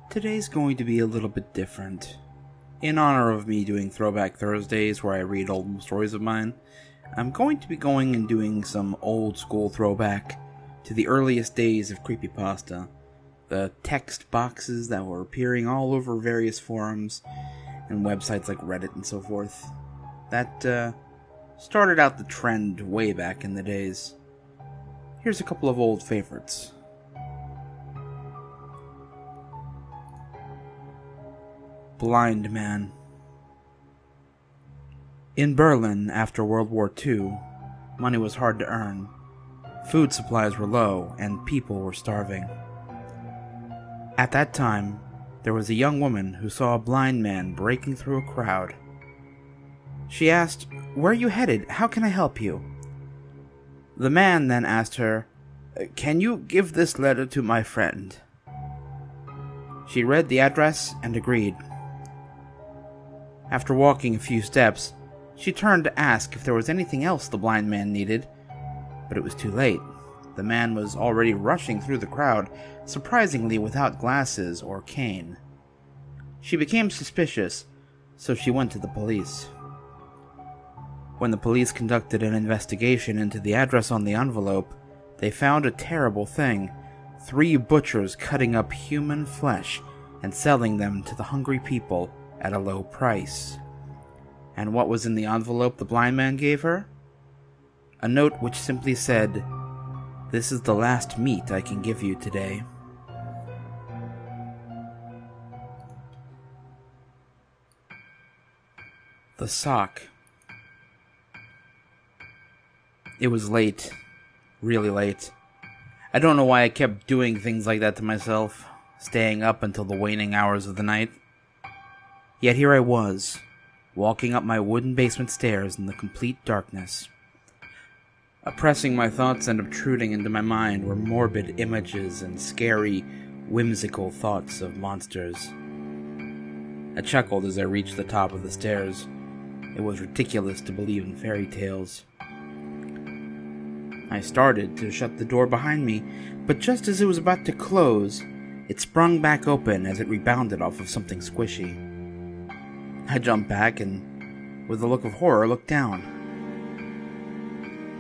Today's going to be a little bit different. In honor of me doing Throwback Thursdays where I read old stories of mine, I'm going to be going and doing some old school throwback to the earliest days of Creepypasta. The text boxes that were appearing all over various forums and websites like Reddit and so forth. That started out the trend way back in the days. Here's a couple of old favorites. Blind Man. In Berlin, after World War II, money was hard to earn. Food supplies were low, and people were starving. At that time, there was a young woman who saw a blind man breaking through a crowd. She asked, "Where are you headed? How can I help you?" The man then asked her, "Can you give this letter to my friend?" She read the address and agreed. After walking a few steps, she turned to ask if there was anything else the blind man needed, but it was too late. The man was already rushing through the crowd, surprisingly without glasses or cane. She became suspicious, so she went to the police. When the police conducted an investigation into the address on the envelope, they found a terrible thing: 3 butchers cutting up human flesh and selling them to the hungry people at a low price. And what was in the envelope the blind man gave her? A note which simply said, "This is the last meat I can give you today." The Sock. It was late. Really late. I don't know why I kept doing things like that to myself, staying up until the waning hours of the night. Yet here I was, walking up my wooden basement stairs in the complete darkness. Oppressing my thoughts and obtruding into my mind were morbid images and scary, whimsical thoughts of monsters. I chuckled as I reached the top of the stairs. It was ridiculous to believe in fairy tales. I started to shut the door behind me, but just as it was about to close, it sprung back open as it rebounded off of something squishy. I jumped back and, with a look of horror, looked down.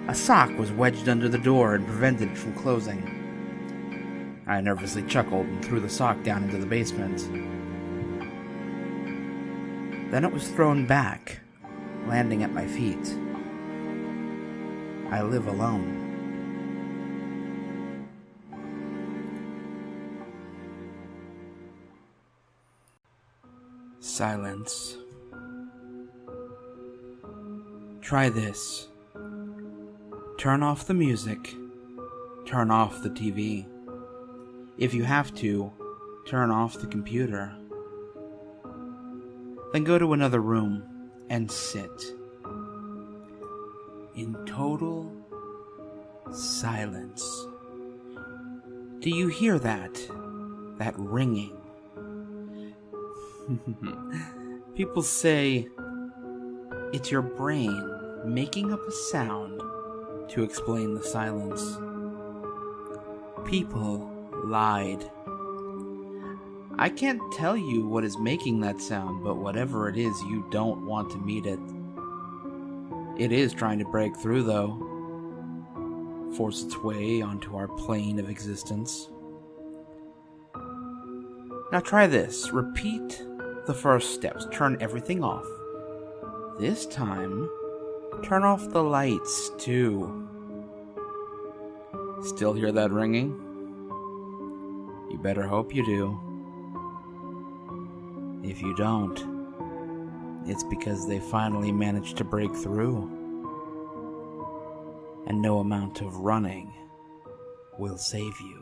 A sock was wedged under the door and prevented it from closing. I nervously chuckled and threw the sock down into the basement. Then it was thrown back, landing at my feet. I live alone. Silence. Try this. Turn off the music. Turn off the TV. If you have to, turn off the computer. Then go to another room and sit. In total silence. Do you hear that? That ringing? People say it's your brain making up a sound to explain the silence. People lied. I can't tell you what is making that sound, but whatever it is, you don't want to meet it. It is trying to break through, though. Force its way onto our plane of existence. Now try this. Repeat the first steps. Turn everything off. This time, turn off the lights, too. Still hear that ringing? You better hope you do. If you don't, it's because they finally managed to break through. And no amount of running will save you.